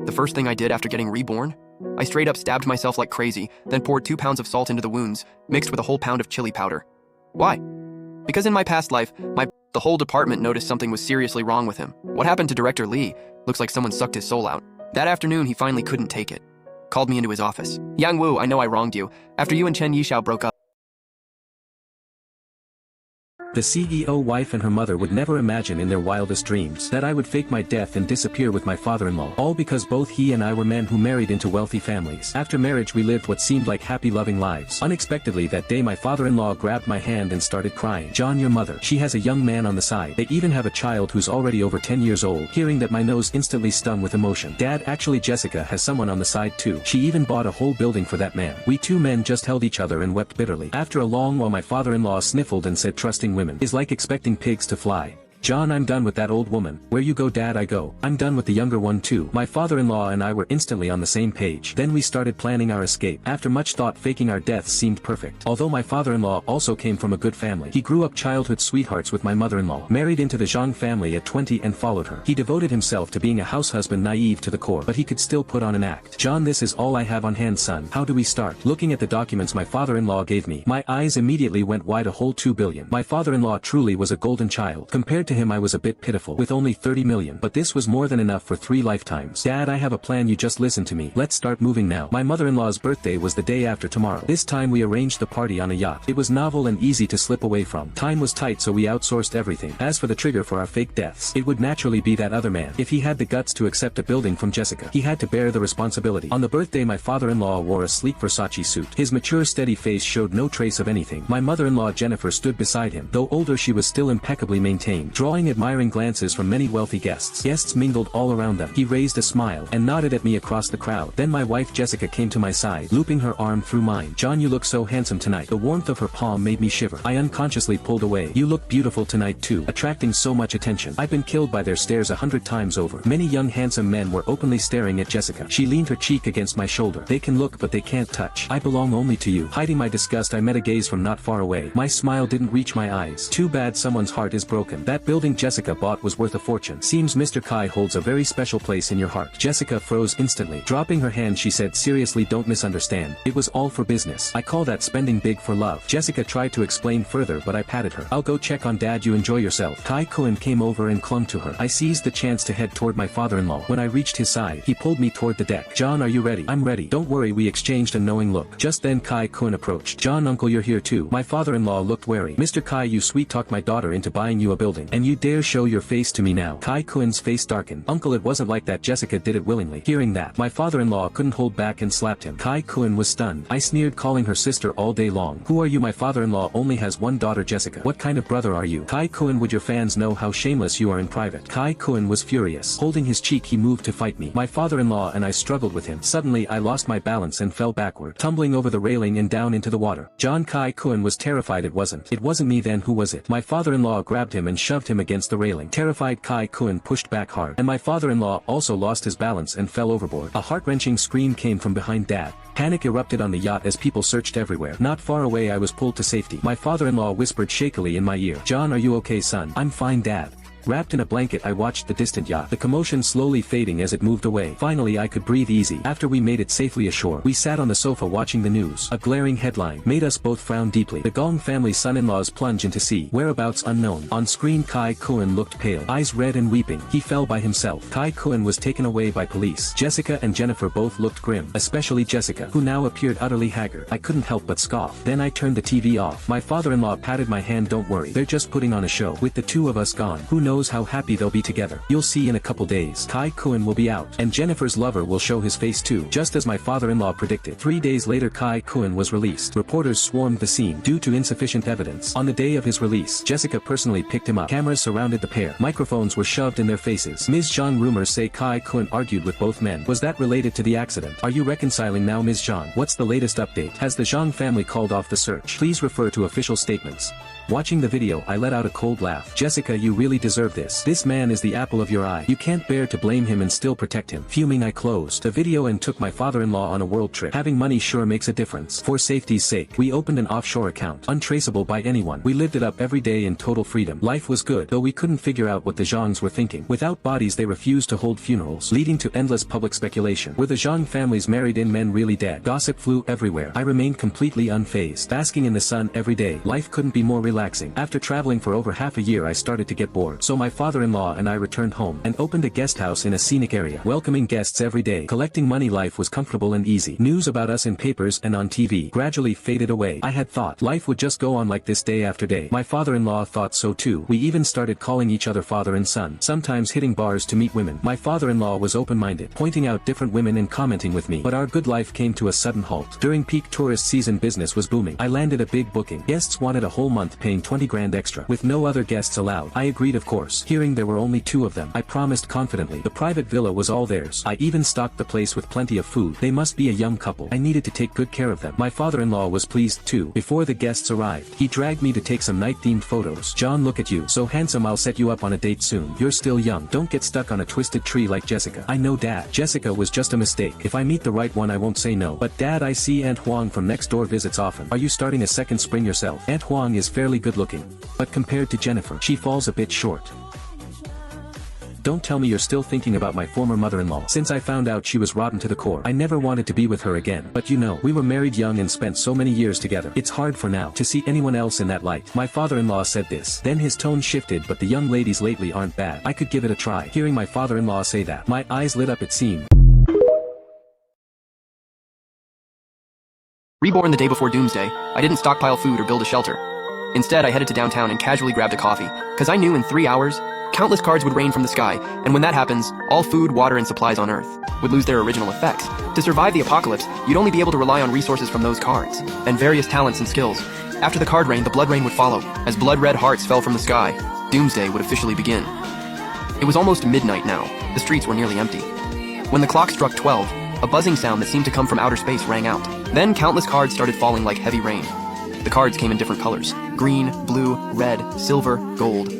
The first thing I did after getting reborn? I straight up stabbed myself like crazy, then poured 2 pounds of salt into the wounds, mixed with a whole pound of chili powder. Why? Because in my past life, the whole department noticed something was seriously wrong with him. What happened to Director Lee? Looks like someone sucked his soul out. That afternoon, he finally couldn't take it. Called me into his office. Yang Wu, I know I wronged you. After you and Chen Yishao broke up, The CEO wife and her mother would never imagine in their wildest dreams that I would fake my death and disappear with my father-in-law. All because both he and I were men who married into wealthy families. After marriage we lived what seemed like happy loving lives. Unexpectedly that day my father-in-law grabbed my hand and started crying. John, your mother. She has a young man on the side. They even have a child who's already over 10 years old. Hearing that my nose instantly stung with emotion. Dad, actually Jessica has someone on the side too. She even bought a whole building for that man. We two men just held each other and wept bitterly. After a long while my father-in-law sniffled and said, trusting women is like expecting pigs to fly. John, I'm done with that old woman. Where you go, Dad, I go. I'm done with the younger one too. My father-in-law and I were instantly on the same page. Then we started planning our escape. After much thought, faking our deaths seemed perfect. Although my father-in-law also came from a good family. He grew up childhood sweethearts with my mother-in-law. Married into the Zhang family at 20 and followed her. He devoted himself to being a house husband, naive to the core. But he could still put on an act. John, this is all I have on hand, son. How do we start? Looking at the documents my father-in-law gave me, my eyes immediately went wide. A whole 2 billion. My father-in-law truly was a golden child. Compared to him I was a bit pitiful with only 30 million, but this was more than enough for 3 lifetimes. Dad, I have a plan, you just listen to me. Let's start moving now. My mother-in-law's birthday was the day after tomorrow. This time we arranged the party on a yacht. It was novel and easy to slip away from. Time was tight, so we outsourced everything. As for the trigger for our fake deaths, it would naturally be that other man. If he had the guts to accept a building from Jessica, he had to bear the responsibility. On the birthday my father-in-law wore a sleek Versace suit. His mature steady face showed no trace of anything. My mother-in-law Jennifer stood beside him. Though older, she was still impeccably maintained, drawing admiring glances from many wealthy guests. Guests mingled all around them. He raised a smile and nodded at me across the crowd. Then my wife Jessica came to my side, looping her arm through mine. John, you look so handsome tonight. The warmth of her palm made me shiver. I unconsciously pulled away. You look beautiful tonight too, attracting so much attention. I've been killed by their stares 100 times over. Many young handsome men were openly staring at Jessica. She leaned her cheek against my shoulder. They can look but they can't touch. I belong only to you. Hiding my disgust, I met a gaze from not far away. My smile didn't reach my eyes. Too bad someone's heart is broken. That building Jessica bought was worth a fortune. Seems Mr. Kai holds a very special place in your heart. Jessica froze instantly. Dropping her hand she said, seriously, don't misunderstand. It was all for business. I call that spending big for love. Jessica tried to explain further but I patted her. I'll go check on Dad, you enjoy yourself. Kai Kun came over and clung to her. I seized the chance to head toward my father-in-law. When I reached his side, he pulled me toward the deck. John, are you ready? I'm ready. Don't worry. We exchanged a knowing look. Just then Kai Kun approached. John, uncle, you're here too. My father-in-law looked wary. Mr. Kai, you sweet-talked my daughter into buying you a building. And you dare show your face to me now? Kai Kun's face darkened. Uncle, it wasn't like that. Jessica did it willingly. Hearing that, my father-in-law couldn't hold back and slapped him. Kai Kun was stunned. I sneered, calling her sister all day long. Who are you? My father-in-law only has one daughter, Jessica. What kind of brother are you? Kai Kun, would your fans know how shameless you are in private? Kai Kun was furious. Holding his cheek he moved to fight me. My father-in-law and I struggled with him. Suddenly I lost my balance and fell backward, tumbling over the railing and down into the water. John, Kai Kun was terrified. It wasn't me. Then who was it? My father-in-law grabbed him and shoved him against the railing. Terrified, Kai Kun pushed back hard, and my father-in-law also lost his balance and fell overboard. A heart-wrenching scream came from behind Dad. Panic erupted on the yacht as people searched everywhere. Not far away I was pulled to safety. My father-in-law whispered shakily in my ear, John, are you okay, son? I'm fine, Dad. Wrapped in a blanket I watched the distant yacht, the commotion slowly fading as it moved away. Finally I could breathe easy. After we made it safely ashore, we sat on the sofa watching the news. A glaring headline made us both frown deeply. The Gong family son-in-laws plunge into sea. Whereabouts unknown. On screen Kai Kun looked pale, eyes red and weeping. He fell by himself. Kai Kun was taken away by police. Jessica and Jennifer both looked grim, especially Jessica, who now appeared utterly haggard. I couldn't help but scoff. Then I turned the TV off. My father-in-law patted my hand. Don't worry, they're just putting on a show. With the two of us gone, who knows how happy they'll be together. You'll see in a couple days. Kai Kun will be out, and Jennifer's lover will show his face too, just as my father-in-law predicted. 3 days later Kai Kun was released. Reporters swarmed the scene due to insufficient evidence. On the day of his release, Jessica personally picked him up. Cameras surrounded the pair. Microphones were shoved in their faces. Ms. Zhang, rumors say Kai Kun argued with both men. Was that related to the accident? Are you reconciling now, Ms. Zhang? What's the latest update? Has the Zhang family called off the search? Please refer to official statements. Watching the video, I let out a cold laugh. Jessica, you really deserve this. This man is the apple of your eye. You can't bear to blame him and still protect him. Fuming, I closed the video and took my father-in-law on a world trip. Having money sure makes a difference. For safety's sake, we opened an offshore account, untraceable by anyone. We lived it up every day in total freedom. Life was good, though we couldn't figure out what the Zhangs were thinking. Without bodies, they refused to hold funerals, leading to endless public speculation. Were the Zhang families married-in men really dead? Gossip flew everywhere. I remained completely unfazed, basking in the sun every day. Life couldn't be more relaxing. After traveling for over half a year, I started to get bored. So my father-in-law and I returned home and opened a guest house in a scenic area, welcoming guests every day. Collecting money, life was comfortable and easy. News about us in papers and on TV gradually faded away. I had thought life would just go on like this day after day. My father-in-law thought so too. We even started calling each other father and son, sometimes hitting bars to meet women. My father-in-law was open-minded, pointing out different women and commenting with me. But our good life came to a sudden halt. During peak tourist season, business was booming. I landed a big booking. Guests wanted a whole month, paying 20 grand extra, with no other guests allowed. I agreed, of course. Hearing there were only 2 of them, I promised confidently. The private villa was all theirs. I even stocked the place with plenty of food. They must be a young couple. I needed to take good care of them. My father-in-law was pleased too. Before the guests arrived, he dragged me to take some night-themed photos. John, look at you. So handsome, I'll set you up on a date soon. You're still young. Don't get stuck on a twisted tree like Jessica. I know, Dad. Jessica was just a mistake. If I meet the right one, I won't say no. But Dad, I see Aunt Huang from next door visits often. Are you starting a second spring yourself? Aunt Huang is fairly good looking, but compared to Jennifer, she falls a bit short. Don't tell me you're still thinking about my former mother-in-law. Since I found out she was rotten to the core, I never wanted to be with her again. But you know, we were married young and spent so many years together. It's hard for now to see anyone else in that light. My father-in-law said this. Then his tone shifted. But the young ladies lately aren't bad. I could give it a try. Hearing my father-in-law say that, my eyes lit up. It seemed Reborn the day before Doomsday, I didn't stockpile food or build a shelter. Instead, I headed to downtown and casually grabbed a coffee, because I knew in 3 hours, countless cards would rain from the sky, and when that happens, all food, water, and supplies on Earth would lose their original effects. To survive the apocalypse, you'd only be able to rely on resources from those cards, and various talents and skills. After the card rain, the blood rain would follow. As blood-red hearts fell from the sky, Doomsday would officially begin. It was almost midnight now. The streets were nearly empty. When the clock struck 12, a buzzing sound that seemed to come from outer space rang out. Then countless cards started falling like heavy rain. The cards came in different colors: green, blue, red, silver, gold.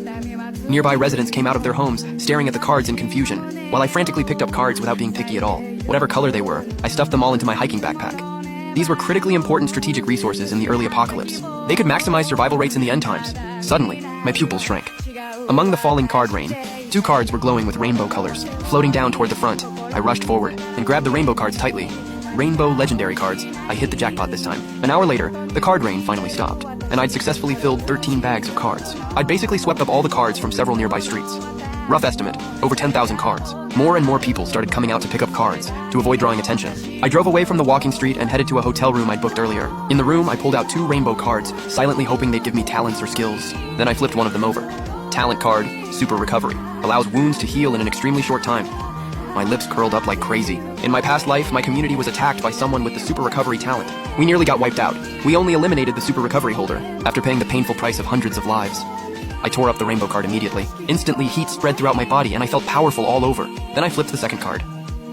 Nearby residents came out of their homes, staring at the cards in confusion, while I frantically picked up cards without being picky at all. Whatever color they were, I stuffed them all into my hiking backpack. These were critically important strategic resources in the early apocalypse. They could maximize survival rates in the end times. Suddenly, my pupils shrank. Among the falling card rain, 2 cards were glowing with rainbow colors, floating down toward the front. I rushed forward and grabbed the rainbow cards tightly. Rainbow legendary cards. I hit the jackpot this time. An hour later, the card rain finally stopped, and I'd successfully filled 13 bags of cards. I'd basically swept up all the cards from several nearby streets. Rough estimate, over 10,000 cards. More and more people started coming out to pick up cards, to avoid drawing attention. I drove away from the walking street and headed to a hotel room I'd booked earlier. In the room, I pulled out 2 rainbow cards, silently hoping they'd give me talents or skills. Then I flipped one of them over. Talent card, Super Recovery. Allows wounds to heal in an extremely short time. My lips curled up like crazy. In my past life, my community was attacked by someone with the Super Recovery talent. We nearly got wiped out. We only eliminated the Super Recovery holder, after paying the painful price of hundreds of lives. I tore up the rainbow card immediately. Instantly, heat spread throughout my body and I felt powerful all over. Then I flipped the second card.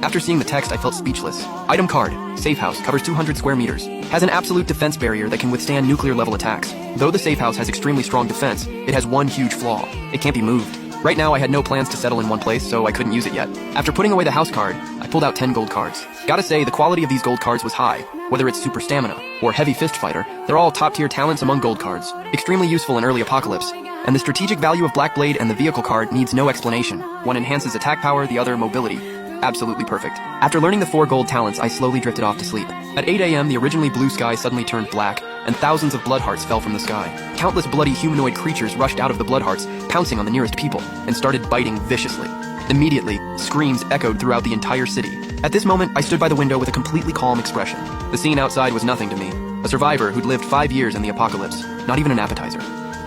After seeing the text, I felt speechless. Item card, Safe House, covers 200 square meters. Has an absolute defense barrier that can withstand nuclear-level attacks. Though the Safe House has extremely strong defense, it has one huge flaw. It can't be moved. Right now, I had no plans to settle in one place, so I couldn't use it yet. After putting away the house card, I pulled out 10 gold cards. Gotta say, the quality of these gold cards was high. Whether it's Super Stamina or Heavy Fist Fighter, they're all top-tier talents among gold cards. Extremely useful in early apocalypse. And the strategic value of Black Blade and the vehicle card needs no explanation. One enhances attack power, the other mobility. Absolutely perfect. After learning the 4 gold talents, I slowly drifted off to sleep. At 8 a.m., the originally blue sky suddenly turned black, and thousands of blood hearts fell from the sky. Countless bloody humanoid creatures rushed out of the blood hearts, pouncing on the nearest people, and started biting viciously. Immediately, screams echoed throughout the entire city. At this moment, I stood by the window with a completely calm expression. The scene outside was nothing to me. A survivor who'd lived 5 years in the apocalypse. Not even an appetizer.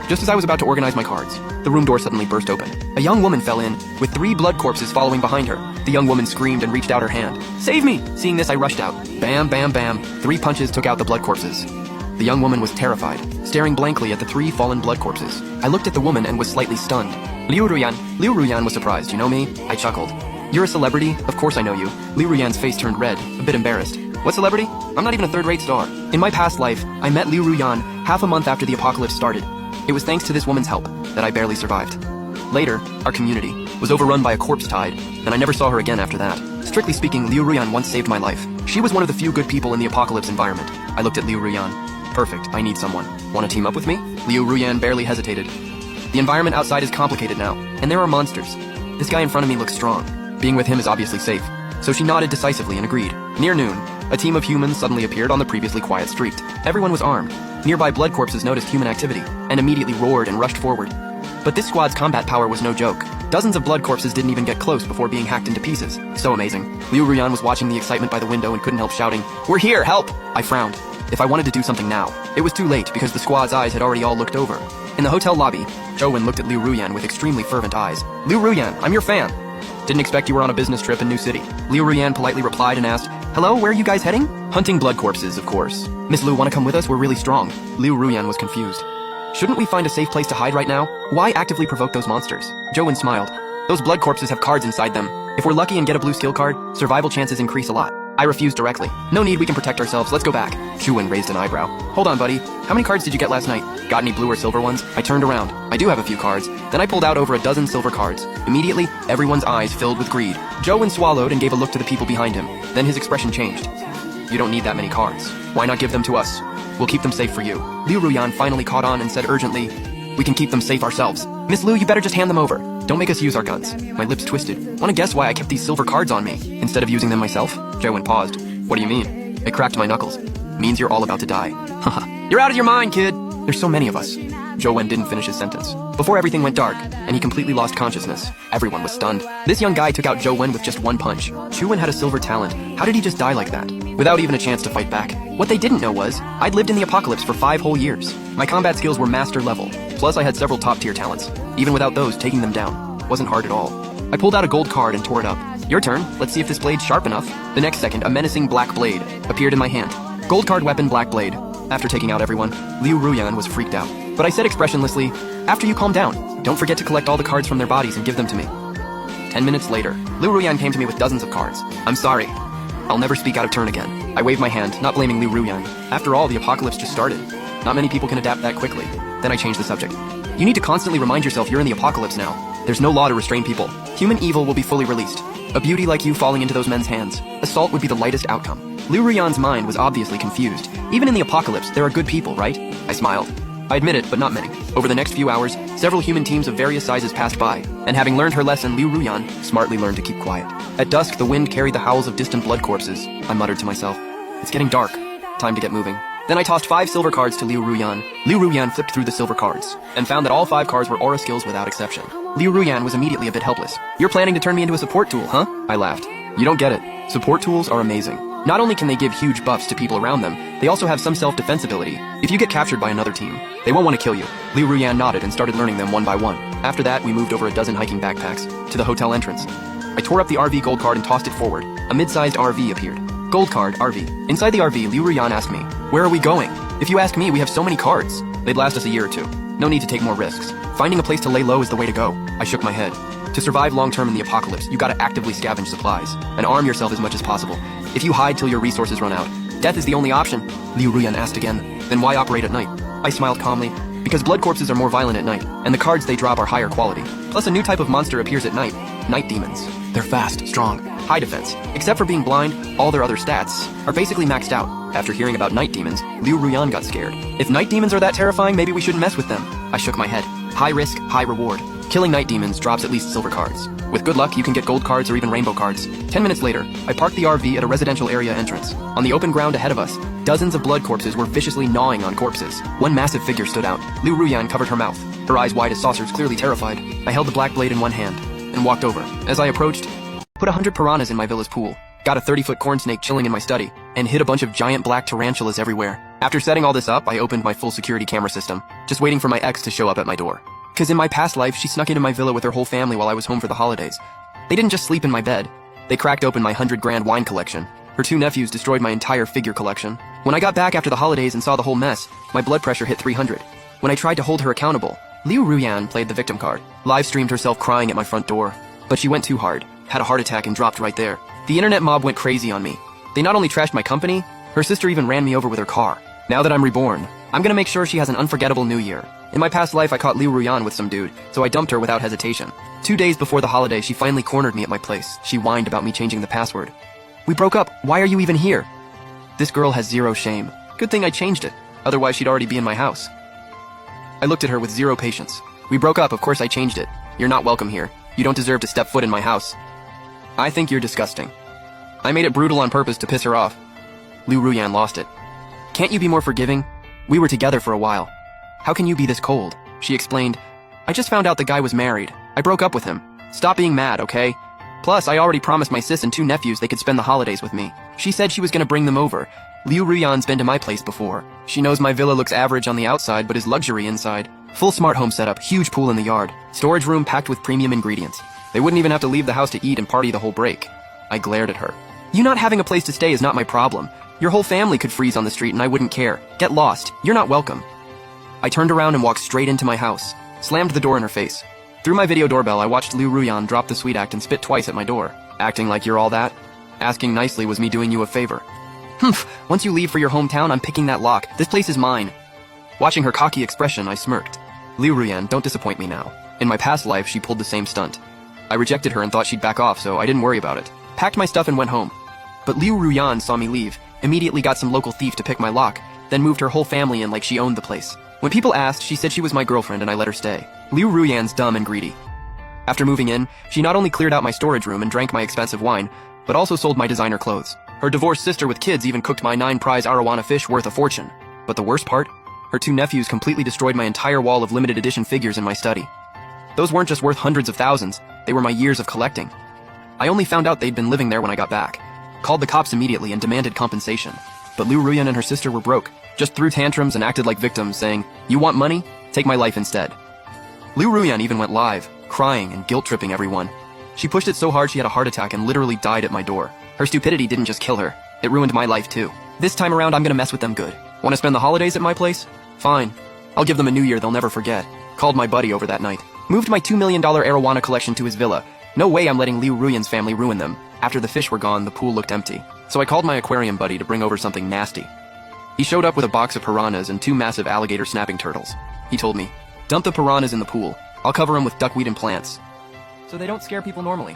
Just as I was about to organize my cards, the room door suddenly burst open. A young woman fell in, with 3 blood corpses following behind her. The young woman screamed and reached out her hand. "Save me!" Seeing this, I rushed out. Bam, bam, bam. 3 punches took out the blood corpses. The young woman was terrified, staring blankly at the 3 fallen blood corpses. I looked at the woman and was slightly stunned. Liu Ruyan. Liu Ruyan was surprised. "You know me?" I chuckled. "You're a celebrity? Of course I know you." Liu Ruyan's face turned red, a bit embarrassed. "What celebrity? I'm not even a third-rate star." In my past life, I met Liu Ruyan half a month after the apocalypse started. It was thanks to this woman's help that I barely survived. Later, our community was overrun by a corpse tide, and I never saw her again after that. Strictly speaking, Liu Ruyan once saved my life. She was one of the few good people in the apocalypse environment. I looked at Liu Ruyan. Perfect, I need someone. Want to team up with me? Liu Ruyan barely hesitated. The environment outside is complicated now, and there are monsters. This guy in front of me looks strong. Being with him is obviously safe. So she nodded decisively and agreed. Near noon, a team of humans suddenly appeared on the previously quiet street. Everyone was armed. Nearby blood corpses noticed human activity, and immediately roared and rushed forward. But this squad's combat power was no joke. Dozens of blood corpses didn't even get close before being hacked into pieces. So amazing. Liu Ruyan was watching the excitement by the window and couldn't help shouting, "We're here, help!" I frowned. If I wanted to do something now, it was too late because the squad's eyes had already all looked over. In the hotel lobby, Joen looked at Liu Ruyan with extremely fervent eyes. "Liu Ruyan, I'm your fan. Didn't expect you were on a business trip in New City." Liu Ruyan politely replied and asked, "Hello, where are you guys heading?" "Hunting blood corpses, of course." "Miss Liu, wanna come with us? We're really strong." Liu Ruyan was confused. "Shouldn't we find a safe place to hide right now? Why actively provoke those monsters?" Joen smiled. "Those blood corpses have cards inside them. If we're lucky and get a blue skill card, survival chances increase a lot." I refused directly. "No need, we can protect ourselves, let's go back." Joen raised an eyebrow. "Hold on, buddy. How many cards did you get last night? Got any blue or silver ones?" I turned around. I do have a few cards. Then I pulled out over a dozen silver cards. Immediately, everyone's eyes filled with greed. Joen swallowed and gave a look to the people behind him. Then his expression changed. "You don't need that many cards. Why not give them to us? We'll keep them safe for you." Liu Ruyan finally caught on and said urgently, "We can keep them safe ourselves. Miss Liu, you better just hand them over. Don't make us use our guns." My lips twisted. "Wanna guess why I kept these silver cards on me, instead of using them myself?" Joen paused. "What do you mean?" I cracked my knuckles. "Means you're all about to die." Haha. "You're out of your mind, kid!" "There's so many of us." Joen didn't finish his sentence. Before everything went dark, and he completely lost consciousness, everyone was stunned. This young guy took out Joen with just one punch. Joen had a silver talent. How did he just die like that? Without even a chance to fight back. What they didn't know was, I'd lived in the apocalypse for 5 whole years. My combat skills were master level. Plus I had several top tier talents. Even without those, taking them down wasn't hard at all. I pulled out a gold card and tore it up. "Your turn. Let's see if this blade's sharp enough." The next second, a menacing black blade appeared in my hand. Gold card weapon, black blade. After taking out everyone, Liu Ruyan was freaked out. But I said expressionlessly, "After you calm down, don't forget to collect all the cards from their bodies and give them to me." 10 minutes later, Liu Ruyan came to me with dozens of cards. "I'm sorry. I'll never speak out of turn again." I waved my hand, not blaming Liu Ruyan. After all, the apocalypse just started. Not many people can adapt that quickly. Then I changed the subject. "You need to constantly remind yourself you're in the apocalypse now. There's no law to restrain people. Human evil will be fully released. A beauty like you falling into those men's hands. Assault would be the lightest outcome." Liu Ruyan's mind was obviously confused. Even in the apocalypse, there are good people, right? I smiled. I admit it, but not many. Over the next few hours, several human teams of various sizes passed by, and having learned her lesson, Liu Ruyan smartly learned to keep quiet. At dusk, the wind carried the howls of distant blood corpses. I muttered to myself, "It's getting dark. Time to get moving." Then I tossed 5 silver cards to Liu Ruyan. Liu Ruyan flipped through the silver cards, and found that all 5 cards were aura skills without exception. Liu Ruyan was immediately a bit helpless. "You're planning to turn me into a support tool, huh?" I laughed. "You don't get it. Support tools are amazing. Not only can they give huge buffs to people around them, they also have some self-defense ability. If you get captured by another team, they won't want to kill you." Liu Ruyan nodded and started learning them one by one. After that, we moved over a dozen hiking backpacks to the hotel entrance. I tore up the RV gold card and tossed it forward. A mid-sized RV appeared. Gold card, RV. Inside the RV, Liu Ruyan asked me, "Where are we going?" "If you ask me, we have so many cards. They'd last us a year or 2. No need to take more risks. Finding a place to lay low is the way to go." I shook my head. To survive long-term in the apocalypse, you gotta actively scavenge supplies, and arm yourself as much as possible. If you hide till your resources run out, death is the only option. Liu Ruyan asked again, "Then why operate at night?" I smiled calmly. "Because blood corpses are more violent at night, and the cards they drop are higher quality. Plus a new type of monster appears at night, night demons. They're fast, strong, high defense. Except for being blind, all their other stats are basically maxed out." After hearing about night demons, Liu Ruyan got scared. "If night demons are that terrifying, maybe we shouldn't mess with them." I shook my head. High risk, high reward. Killing night demons drops at least silver cards. With good luck, you can get gold cards or even rainbow cards. 10 minutes later, I parked the RV at a residential area entrance. On the open ground ahead of us, dozens of blood corpses were viciously gnawing on corpses. One massive figure stood out. Liu Ruyan covered her mouth, her eyes wide as saucers, clearly terrified. I held the black blade in one hand and walked over. As I approached, put 100 piranhas in my villa's pool, got a 30-foot corn snake chilling in my study, and hid a bunch of giant black tarantulas everywhere. After setting all this up, I opened my full security camera system, just waiting for my ex to show up at my door. Because in my past life, she snuck into my villa with her whole family while I was home for the holidays. They didn't just sleep in my bed. They cracked open my 100-grand wine collection. Her 2 nephews destroyed my entire figure collection. When I got back after the holidays and saw the whole mess, my blood pressure hit 300. When I tried to hold her accountable, Liu Ruyan played the victim card, live-streamed herself crying at my front door. But she went too hard, had a heart attack and dropped right there. The internet mob went crazy on me. They not only trashed my company, her sister even ran me over with her car. Now that I'm reborn, I'm gonna make sure she has an unforgettable new year. In my past life, I caught Liu Ruyan with some dude, so I dumped her without hesitation. 2 days before the holiday, she finally cornered me at my place. She whined about me changing the password. We broke up. Why are you even here? This girl has zero shame. Good thing I changed it. Otherwise, she'd already be in my house. I looked at her with zero patience. We broke up. Of course I changed it. You're not welcome here. You don't deserve to step foot in my house. I think you're disgusting. I made it brutal on purpose to piss her off. Liu Ruyan lost it. Can't you be more forgiving? We were together for a while. How can you be this cold? She explained. I just found out the guy was married. I broke up with him. Stop being mad, okay? Plus, I already promised my sis and 2 nephews they could spend the holidays with me. She said she was gonna bring them over. Liu Ruyan's been to my place before. She knows my villa looks average on the outside but is luxury inside. Full smart home setup, huge pool in the yard, storage room packed with premium ingredients. They wouldn't even have to leave the house to eat and party the whole break. I glared at her. You not having a place to stay is not my problem. Your whole family could freeze on the street and I wouldn't care. Get lost. You're not welcome. I turned around and walked straight into my house, slammed the door in her face. Through my video doorbell, I watched Liu Ruyan drop the sweet act and spit twice at my door. Acting like you're all that? Asking nicely was me doing you a favor. Humph, once you leave for your hometown, I'm picking that lock. This place is mine. Watching her cocky expression, I smirked. Liu Ruyan, don't disappoint me now. In my past life, she pulled the same stunt. I rejected her and thought she'd back off, so I didn't worry about it. Packed my stuff and went home. But Liu Ruyan saw me leave, immediately got some local thief to pick my lock, then moved her whole family in like she owned the place. When people asked, she said she was my girlfriend and I let her stay. Liu Ruyan's dumb and greedy. After moving in, she not only cleared out my storage room and drank my expensive wine, but also sold my designer clothes. Her divorced sister with kids even cooked my 9-prize arowana fish worth a fortune. But the worst part? Her 2 nephews completely destroyed my entire wall of limited edition figures in my study. Those weren't just worth hundreds of thousands, they were my years of collecting. I only found out they'd been living there when I got back. Called the cops immediately and demanded compensation. But Liu Ruyan and her sister were broke, just threw tantrums and acted like victims, saying, "You want money? Take my life instead." Liu Ruyan even went live, crying and guilt-tripping everyone. She pushed it so hard she had a heart attack and literally died at my door. Her stupidity didn't just kill her, it ruined my life too. This time around, I'm gonna mess with them good. Want to spend the holidays at my place? Fine. I'll give them a new year they'll never forget. Called my buddy over that night. Moved my $2 million arowana collection to his villa. No way I'm letting Liu Ruyan's family ruin them. After the fish were gone, the pool looked empty. So I called my aquarium buddy to bring over something nasty. He showed up with a box of piranhas and 2 massive alligator snapping turtles. He told me, dump the piranhas in the pool. I'll cover them with duckweed and plants. So they don't scare people normally.